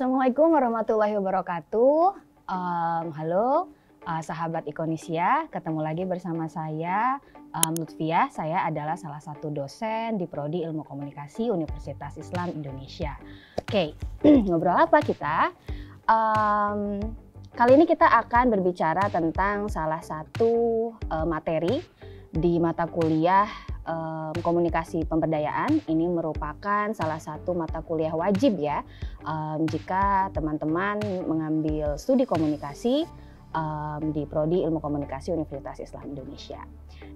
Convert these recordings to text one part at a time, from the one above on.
Assalamualaikum warahmatullahi wabarakatuh. Halo sahabat Ikonisia, ketemu lagi bersama saya Lutfiah. Saya adalah salah satu dosen di Prodi Ilmu Komunikasi Universitas Islam Indonesia. Oke, ngobrol apa kita? Kali ini kita akan berbicara tentang salah satu materi di mata kuliah komunikasi pemberdayaan. Ini merupakan salah satu mata kuliah wajib ya jika teman-teman mengambil studi komunikasi di Prodi Ilmu Komunikasi Universitas Islam Indonesia.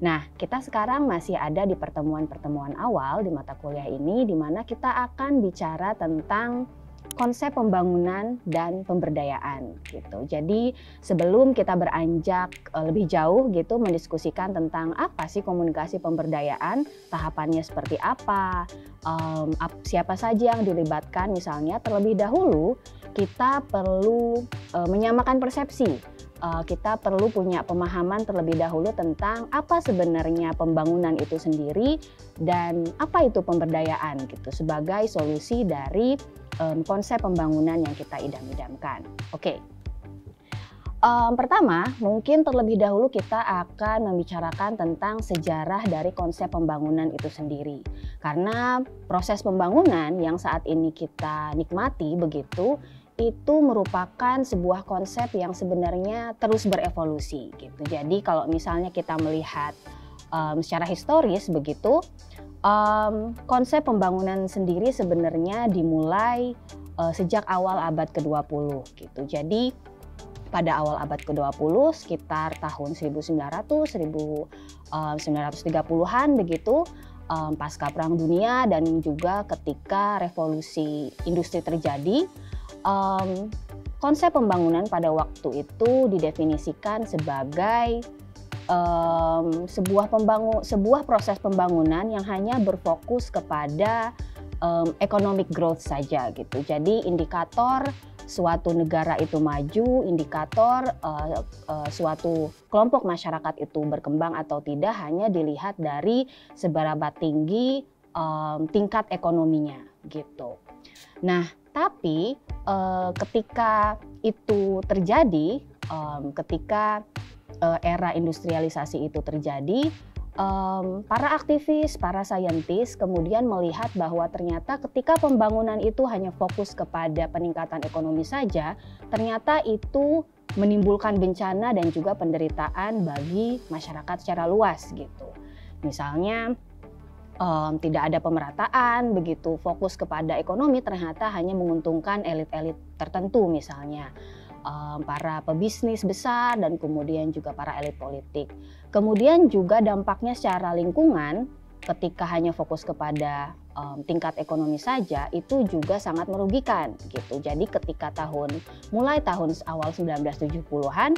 Nah, kita sekarang masih ada di pertemuan-pertemuan awal di mata kuliah ini, di mana kita akan bicara tentang konsep pembangunan dan pemberdayaan gitu. Jadi sebelum kita beranjak lebih jauh gitu mendiskusikan tentang apa sih komunikasi pemberdayaan, tahapannya seperti apa, siapa saja yang dilibatkan misalnya, terlebih dahulu kita perlu menyamakan persepsi. Kita perlu punya pemahaman terlebih dahulu tentang apa sebenarnya pembangunan itu sendiri dan apa itu pemberdayaan gitu sebagai solusi dari konsep pembangunan yang kita idam-idamkan. Oke. Pertama, mungkin terlebih dahulu kita akan membicarakan tentang sejarah dari konsep pembangunan itu sendiri. Karena proses pembangunan yang saat ini kita nikmati begitu, itu merupakan sebuah konsep yang sebenarnya terus berevolusi gitu. Jadi kalau misalnya kita melihat secara historis begitu, konsep pembangunan sendiri sebenarnya dimulai sejak awal abad ke-20 gitu. Jadi pada awal abad ke-20 sekitar tahun 1930-an begitu, pasca Perang Dunia dan juga ketika revolusi industri terjadi, konsep pembangunan pada waktu itu didefinisikan sebagai sebuah proses pembangunan yang hanya berfokus kepada economic growth saja gitu. Jadi indikator suatu negara itu maju, indikator suatu kelompok masyarakat itu berkembang atau tidak hanya dilihat dari seberapa tinggi tingkat ekonominya gitu. Nah, tapi ketika itu terjadi, ketika era industrialisasi itu terjadi, para aktivis, para saintis kemudian melihat bahwa ternyata ketika pembangunan itu hanya fokus kepada peningkatan ekonomi saja, ternyata itu menimbulkan bencana dan juga penderitaan bagi masyarakat secara luas gitu. Misalnya tidak ada pemerataan begitu, fokus kepada ekonomi ternyata hanya menguntungkan elit-elit tertentu misalnya. Para pebisnis besar dan kemudian juga para elit politik. Kemudian juga dampaknya secara lingkungan ketika hanya fokus kepada tingkat ekonomi saja itu juga sangat merugikan gitu. Jadi ketika mulai tahun awal 1970-an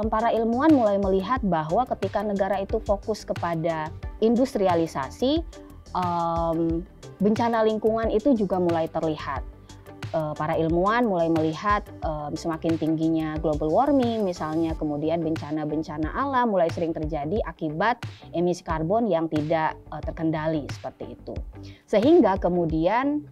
para ilmuwan mulai melihat bahwa ketika negara itu fokus kepada industrialisasi, bencana lingkungan itu juga mulai terlihat. Para ilmuwan mulai melihat semakin tingginya global warming misalnya, kemudian bencana-bencana alam mulai sering terjadi akibat emisi karbon yang tidak terkendali seperti itu. Sehingga kemudian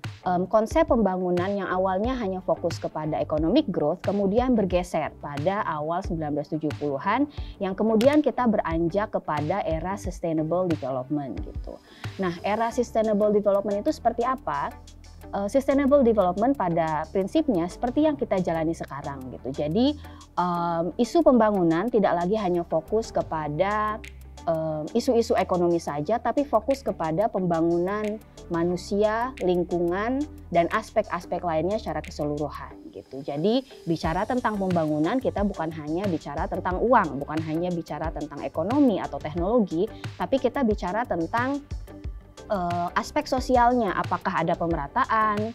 konsep pembangunan yang awalnya hanya fokus kepada economic growth kemudian bergeser pada awal 1970-an yang kemudian kita beranjak kepada era sustainable development gitu. Nah, era sustainable development itu seperti apa? Sustainable development pada prinsipnya seperti yang kita jalani sekarang gitu. Jadi isu pembangunan tidak lagi hanya fokus kepada isu-isu ekonomi saja, tapi fokus kepada pembangunan manusia, lingkungan, dan aspek-aspek lainnya secara keseluruhan gitu. Jadi bicara tentang pembangunan kita bukan hanya bicara tentang uang, bukan hanya bicara tentang ekonomi atau teknologi, tapi kita bicara tentang aspek sosialnya, apakah ada pemerataan,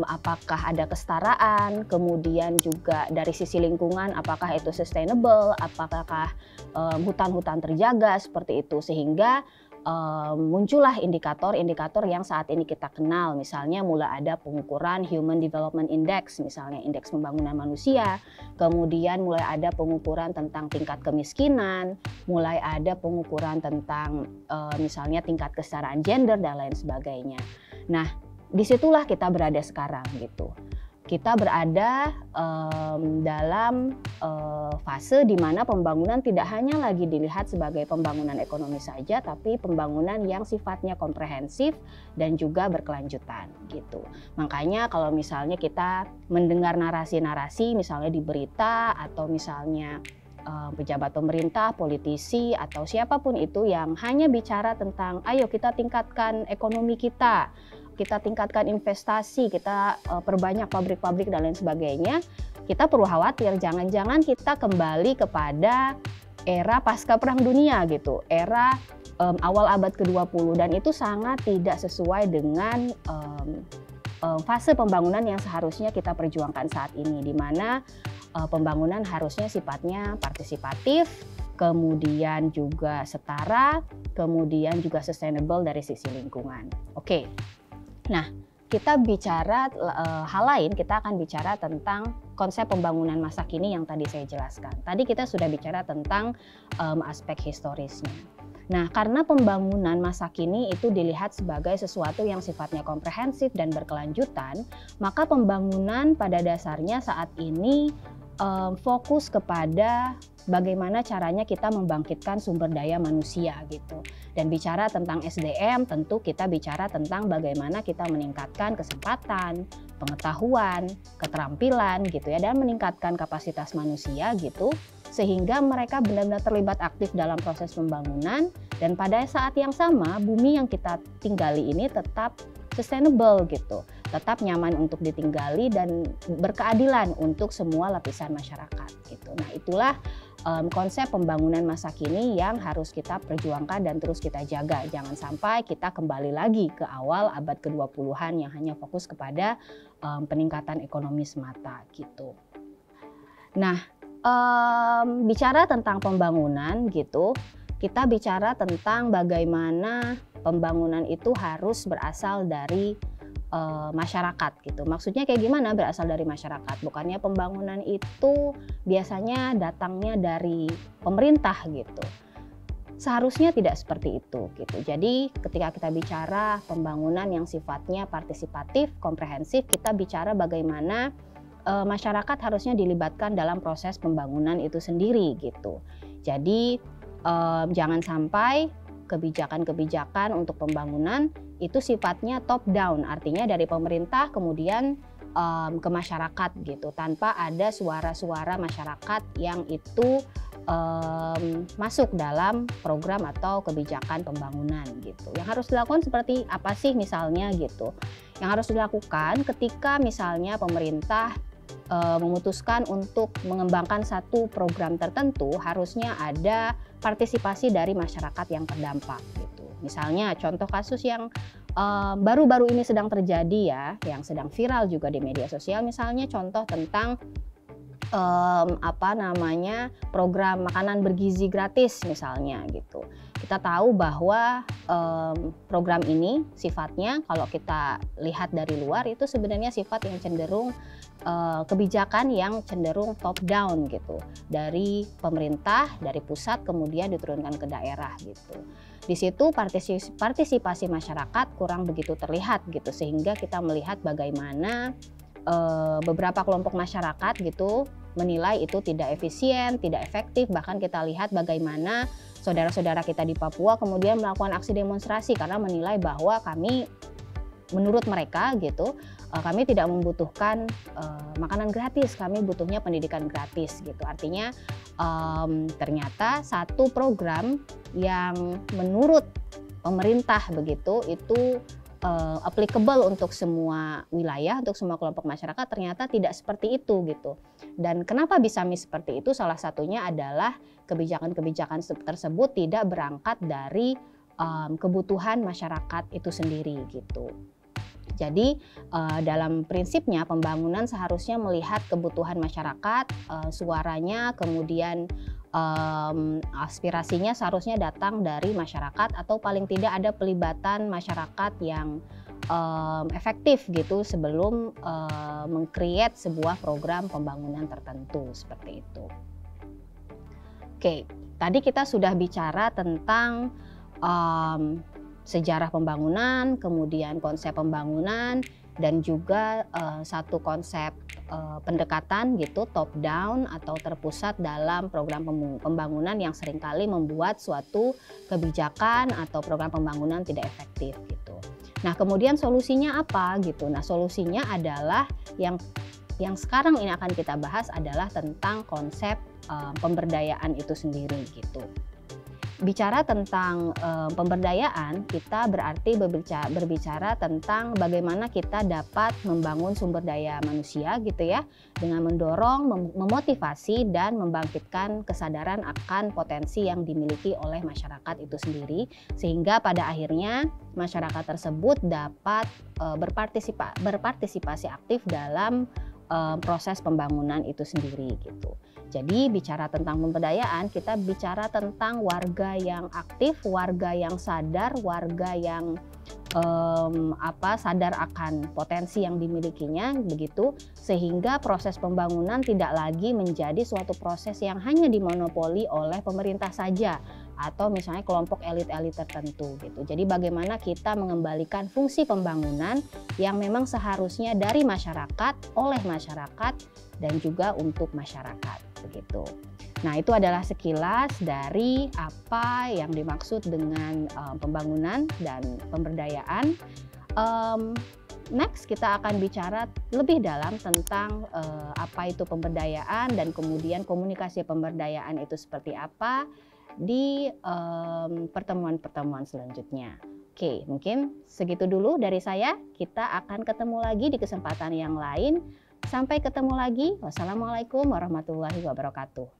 apakah ada kesetaraan, kemudian juga dari sisi lingkungan apakah itu sustainable, apakah hutan-hutan terjaga seperti itu, sehingga muncullah indikator-indikator yang saat ini kita kenal. Misalnya mulai ada pengukuran Human Development Index, misalnya indeks pembangunan manusia, kemudian mulai ada pengukuran tentang tingkat kemiskinan, mulai ada pengukuran tentang misalnya tingkat kesetaraan gender dan lain sebagainya. Nah, disitulah kita berada sekarang gitu. kita berada dalam fase di mana pembangunan tidak hanya lagi dilihat sebagai pembangunan ekonomi saja, tapi pembangunan yang sifatnya komprehensif dan juga berkelanjutan gitu. Makanya kalau misalnya kita mendengar narasi-narasi misalnya di berita atau misalnya pejabat pemerintah, politisi atau siapapun itu yang hanya bicara tentang ayo kita tingkatkan ekonomi kita tingkatkan investasi, kita perbanyak pabrik-pabrik dan lain sebagainya, kita perlu khawatir jangan-jangan kita kembali kepada era pasca Perang Dunia gitu, era awal abad ke-20, dan itu sangat tidak sesuai dengan fase pembangunan yang seharusnya kita perjuangkan saat ini, di mana pembangunan harusnya sifatnya partisipatif, kemudian juga setara, kemudian juga sustainable dari sisi lingkungan. Oke. Nah, kita bicara hal lain, kita akan bicara tentang konsep pembangunan masa kini yang tadi saya jelaskan. Tadi kita sudah bicara tentang aspek historisnya. Nah, karena pembangunan masa kini itu dilihat sebagai sesuatu yang sifatnya komprehensif dan berkelanjutan, maka pembangunan pada dasarnya saat ini fokus kepada bagaimana caranya kita membangkitkan sumber daya manusia gitu. Dan bicara tentang SDM, tentu kita bicara tentang bagaimana kita meningkatkan kesempatan, pengetahuan, keterampilan gitu ya, dan meningkatkan kapasitas manusia gitu, sehingga mereka benar-benar terlibat aktif dalam proses pembangunan, dan pada saat yang sama bumi yang kita tinggali ini tetap sustainable gitu, tetap nyaman untuk ditinggali dan berkeadilan untuk semua lapisan masyarakat gitu. Nah, itulah konsep pembangunan masa kini yang harus kita perjuangkan dan terus kita jaga. Jangan sampai kita kembali lagi ke awal abad ke-20-an yang hanya fokus kepada peningkatan ekonomi semata gitu. Nah, bicara tentang pembangunan gitu, kita bicara tentang bagaimana pembangunan itu harus berasal dari masyarakat gitu. Maksudnya kayak gimana berasal dari masyarakat? Bukannya pembangunan itu biasanya datangnya dari pemerintah gitu. Seharusnya tidak seperti itu gitu. Jadi ketika kita bicara pembangunan yang sifatnya partisipatif, komprehensif, kita bicara bagaimana masyarakat harusnya dilibatkan dalam proses pembangunan itu sendiri gitu. Jadi jangan sampai kebijakan-kebijakan untuk pembangunan itu sifatnya top down, artinya dari pemerintah kemudian ke masyarakat gitu, tanpa ada suara-suara masyarakat yang itu masuk dalam program atau kebijakan pembangunan gitu. Yang harus dilakukan seperti apa sih misalnya gitu? Yang harus dilakukan ketika misalnya pemerintah memutuskan untuk mengembangkan satu program tertentu, harusnya ada partisipasi dari masyarakat yang terdampak gitu. Misalnya contoh kasus yang baru-baru ini sedang terjadi ya, yang sedang viral juga di media sosial, misalnya contoh tentang program makanan bergizi gratis misalnya gitu. Kita tahu bahwa program ini sifatnya kalau kita lihat dari luar itu sebenarnya sifat yang cenderung kebijakan yang cenderung top down gitu, dari pemerintah, dari pusat kemudian diturunkan ke daerah gitu. Di situ partisipasi masyarakat kurang begitu terlihat gitu, sehingga kita melihat bagaimana beberapa kelompok masyarakat gitu menilai itu tidak efisien, tidak efektif. Bahkan kita lihat bagaimana saudara-saudara kita di Papua kemudian melakukan aksi demonstrasi karena menilai bahwa menurut mereka gitu, kami tidak membutuhkan makanan gratis, kami butuhnya pendidikan gratis gitu. Artinya ternyata satu program yang menurut pemerintah begitu itu applicable untuk semua wilayah, untuk semua kelompok masyarakat, ternyata tidak seperti itu gitu. Dan kenapa bisa seperti itu? Salah satunya adalah kebijakan-kebijakan tersebut tidak berangkat dari kebutuhan masyarakat itu sendiri gitu. Jadi dalam prinsipnya pembangunan seharusnya melihat kebutuhan masyarakat, suaranya, kemudian aspirasinya seharusnya datang dari masyarakat, atau paling tidak ada pelibatan masyarakat yang efektif gitu sebelum meng-create sebuah program pembangunan tertentu seperti itu. Oke, tadi kita sudah bicara tentang sejarah pembangunan, kemudian konsep pembangunan, dan juga satu konsep pendekatan gitu, top down atau terpusat dalam program pembangunan yang seringkali membuat suatu kebijakan atau program pembangunan tidak efektif gitu. Nah, kemudian solusinya apa gitu? Nah, solusinya adalah yang sekarang ini akan kita bahas adalah tentang konsep pemberdayaan itu sendiri gitu. Bicara tentang pemberdayaan, kita berarti berbicara tentang bagaimana kita dapat membangun sumber daya manusia gitu ya, dengan mendorong, memotivasi dan membangkitkan kesadaran akan potensi yang dimiliki oleh masyarakat itu sendiri, sehingga pada akhirnya masyarakat tersebut dapat berpartisipasi aktif dalam proses pembangunan itu sendiri gitu. Jadi bicara tentang pemberdayaan, kita bicara tentang warga yang aktif, warga yang sadar, warga yang sadar akan potensi yang dimilikinya begitu, sehingga proses pembangunan tidak lagi menjadi suatu proses yang hanya dimonopoli oleh pemerintah saja atau misalnya kelompok elit-elit tertentu gitu. Jadi bagaimana kita mengembalikan fungsi pembangunan yang memang seharusnya dari masyarakat, oleh masyarakat dan juga untuk masyarakat begitu. Nah, itu adalah sekilas dari apa yang dimaksud dengan pembangunan dan pemberdayaan. Next kita akan bicara lebih dalam tentang apa itu pemberdayaan dan kemudian komunikasi pemberdayaan itu seperti apa di pertemuan-pertemuan selanjutnya. Oke, mungkin segitu dulu dari saya. Kita akan ketemu lagi di kesempatan yang lain. Sampai ketemu lagi. Wassalamualaikum warahmatullahi wabarakatuh.